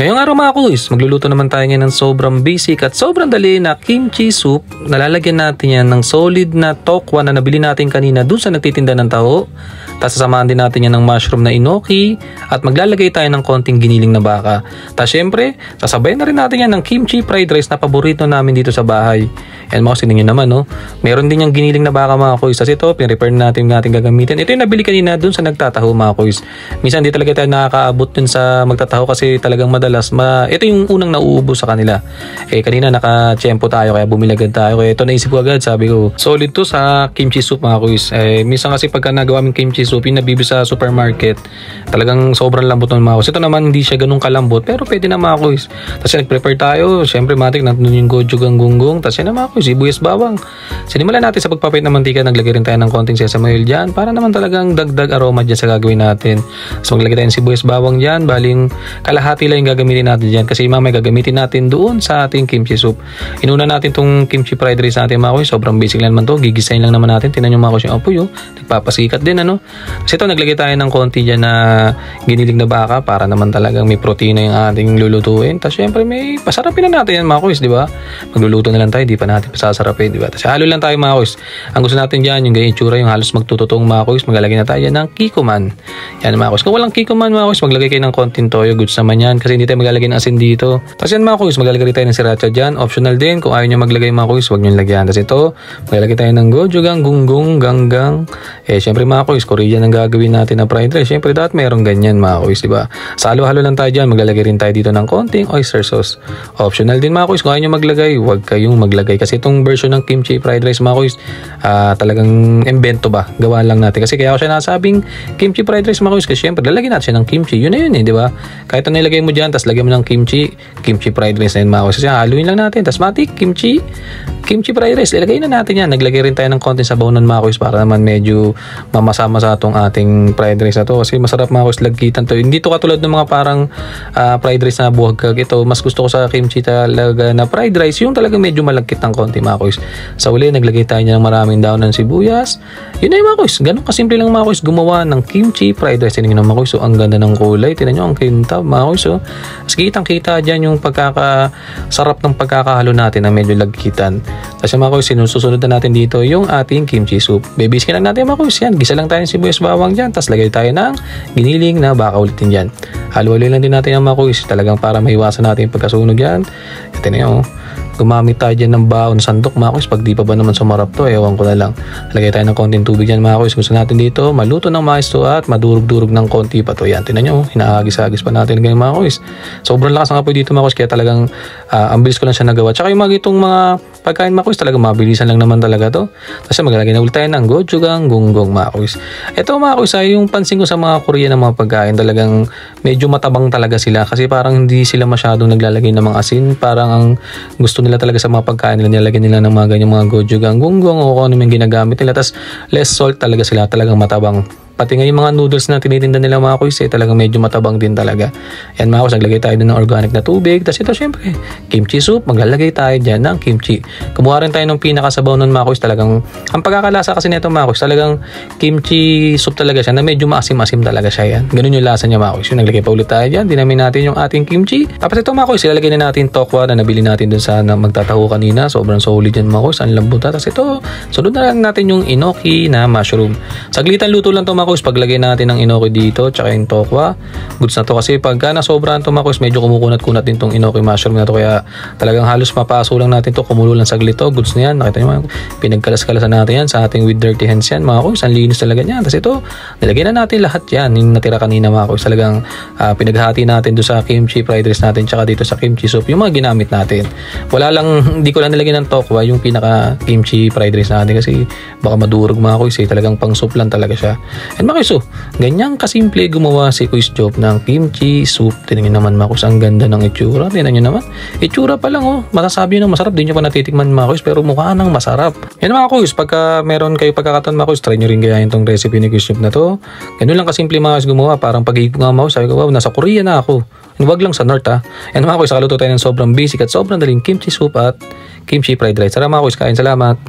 Ngayong araw mga kuys, magluluto naman tayo ngayon ng sobrang basic at sobrang dali na kimchi soup. Nalalagyan natin yan ng solid na tokwa na nabili natin kanina dun sa nagtitinda ng taho. Tapos sasamahan din natin yan ng mushroom na inoki at maglalagay tayo ng konting giniling na baka. Tapos syempre, sasabayan na rin natin yan ng kimchi fried rice na paborito namin dito sa bahay. Yan mga kuys, tingnan nyo naman no. Meron din yung giniling na baka mga kuys. Tapos ito, pinrepair natin gagamitin. Ito yung nabili kanina dun sa nagtataho mga kuys. Minsan di talaga tayo nakakaabot dun sa magtataho kasi talagang madalas ito yung unang nauubos sa kanila. Kanina naka-tiyempo tayo kaya bumili agad tayo. Ito naisip ko agad, sabi ko, solid to sa kimchi soup mga kuys. Minsan kasi pagka nagawa ng kimchi soup, yung nabibili sa supermarket, talagang sobrang lambot ng mga kuys. Ito naman hindi siya ganun kalambot, pero pwede na mga kuys. Tapos nag-prepare tayo, syempre matik, nandun yung gochujang ang gunggong. Tapos yan na mga kuys, sibuyas bawang. Sinimulan natin sa pagpapait ng mantika, naglagay rin tayo ng konting sesame oil dyan para naman talagang dagdag aroma dyan sa gagawin natin. So maglagay tayo ng sibuyas bawang dyan, baling kalahati lang yung gagamitin natin dyan kasi mamaya gagamitin natin doon sa ating kimchi soup. Inuna natin tong kimchi fried rice natin mga kuys, sobrang basic lang naman to, gigisahin lang naman natin. Tingnan nyo mga kuys yung apoy, nagpapasikat din ano. Kasi ito naglagay tayo ng konti dyan na giniling na baka para naman talagang may protina yung ating lulutuin. Tapos syempre may pasarapin na natin yan mga kuys, di ba? Magluluto na lang tayo, di pa natin pasasarapin, di ba? Tapos halo lang tayo mga kuys. Ang gusto natin dyan, yung ganyan itsura, yung halos magtututong mga kuys, maglalagay na tayo dyan ng kikoman. Yan mga kuys. Kung walang kikoman mga kuys, maglagay kayo ng konting toyo, goods naman yan kasi hindi tayo maglalagay ng asin dito. Tapos yan mga kuys, maglalagay tayo ng sriracha dyan. Optional din, kung ayaw nyo maglagay mga kuys, huwag nyo lagyan. Tapos ito, maglalagay tayo ng gochujang gunggong ganggang. Syempre mga kuys, Korean ang gagawin natin na fried rice. Syempre dapat merong ganyan mga kuys, diba? Sa halo-halo lang tayo dyan, maglalagay rin tayo dito ng konting oyster sauce. Optional din mga kuys, kung ayaw nyo maglagay, huwag kayong maglagay. Kasi itong version ng kimchi fried rice mga kuys, talagang invento ba? Gawa lang natin. Kasi kaya ako siya nasabing kimchi fried rice mga kuys, kasi syempre lalagyan natin siya ng kimchi. Yun na yun diba? Kahit ano nilagay mo dyan, tapos lagyan mo ng kimchi fried rice na yun mga kuys. Kasi haluin lang natin, tapos matik, kimchi fried rice, ilagay na natin yan. Naglagay rin tayo ng konting sabaw nun mga kuys para naman medyo mamasa-masa itong ating fried rice na to. Kasi masarap mga kuys lagkitan to. Hindi to katulad ng mga parang fried rice na buhagkag. Ito, mas gusto ko sa kimchi talaga na fried rice, yung talaga medyo malagkit ng konti mga kuys. Sa uli, naglagay tayo ng maraming daon ng sibuyas. Yun na yung mga kuys. Ganun kasimple lang mga kuys gumawa ng kimchi fried rice. Tingnan nyo mga kuys. So, ang ganda ng kulay. Tingnan nyo, ang kintab mga kuys. So, kitang-kita dyan yung pagkakasarap ng pagkakahalo natin na medyo lagkitan. Tapos mga kuys, sinusunod na natin dito yung ating kimchi soup. Bebiskin lang natin mga kuys. Yan, gisa lang tayo ng sibuyas bawang dyan. Tapos lagay tayo ng giniling na baka ulitin dyan. Halo-halo lang din natin yung mga kuys. Talagang para maiwasan natin yung pagkasunog yan. Tingnan nyo, gumamit tayo dyan ng baon sandok mga kuys. Pag di pa ba naman sumarap to, ewan ko na lang. Lagay tayo ng konting tubig dyan mga kuys. Gusto natin dito maluto ng mais to at madurog-durog ng konti pa to. Yan, tingnan nyo, hinaagis-agis pa natin ganyan mga kuys. Sobrang lakas ng apoy dito mga kuys, kaya talagang ang bilis ko lang siya nagawa. Tsaka yung mga itong mga pagkain mga kuys, talagang mabilisan lang naman talaga to. Tapos maglalagay na ulit tayo ng gochujang gunggong mga kuys. Ito mga kuys ay yung pansin ko sa mga Korean ng mga pagkain, talagang medyo matabang talaga sila kasi parang hindi sila masyadong naglalagay ng mga asin. Parang ang gusto nila talaga sa mga pagkain nila, nilalagyan nila ng mga ganyan mga gochujang gunggong o kung ano yung ginagamit nila. Tapos less salt talaga sila, talagang matabang. Pati nga yung mga noodles na tinitinda nila mga kuys, talagang medyo matabang din talaga. Yan mga kuys, naglagay tayo din ng organic na tubig. Tapos ito syempre, kimchi soup, maglalagay tayo dyan ng kimchi. Kumuha rin tayo ng pinakasabaw nun mga kuys. Talagang, ang pagkakalasa kasi nito mga kuys, talagang kimchi soup talaga siya na medyo maasim-asim talaga siya yan. Ganun yung lasa niya mga kuys. Yung naglagay pa ulit tayo dyan, dinamin natin yung ating kimchi. Tapos ito mga kuys, ilalagay na natin tokwa na nabili natin dun sa magtataho kanina. Sobrang solid yan mga kuys, ang lambot na. Tapos ito, sunod na lang natin yung inoki na mushroom. Saglitan luto lang to mga kuys, paglagay natin ng inoki dito tsaka yung tokwa, goods na to kasi pagka nasobrahan to mga kuys, medyo kumukunat-kunat din tong inoki mushroom na to, kaya talagang halos mapaso lang natin to, kumulo lang saglit to, goods na yan. Nakita nyo, pinagkalas-kalasan natin yan sa ating with dirty hands yan mga kuys, ang linis talaga yan. Tapos ito, nilagay na natin lahat yan, yung natira kanina mga kuys, talagang pinaghati natin do sa kimchi fried rice natin tsaka dito sa kimchi soup, yung mga ginamit natin. Wala lang, hindi ko lang nilagay ng tokwa, yung pinaka kimchi fried rice natin kasi baka madurog mga kuys talagang pang soup lang talaga siya. And mga kuys, ganyan kasimple gumawa si Kuys Job ng kimchi soup. Tingnan nyo naman mga kuys, ang ganda ng itsura. Tingnan nyo naman, itsura pa lang masasabi nyo masarap, di nyo pa natitikman mga kuys, pero mukha nang masarap. Yan mga kuys, pagka meron kayo pagkakataon mga kuys, try nyo rin gayahin tong recipe ni Kuys Job na to. Ganun lang kasimple mga kuys gumawa, parang pag-iig nga mga kuys, sabi ko, wow, nasa Korea na ako. Huwag lang sa North ha. Yan mga kuys, nakaluto tayo ng sobrang basic at sobrang daling kimchi soup at kimchi fried rice. Tara mga kuys, kain, salamat.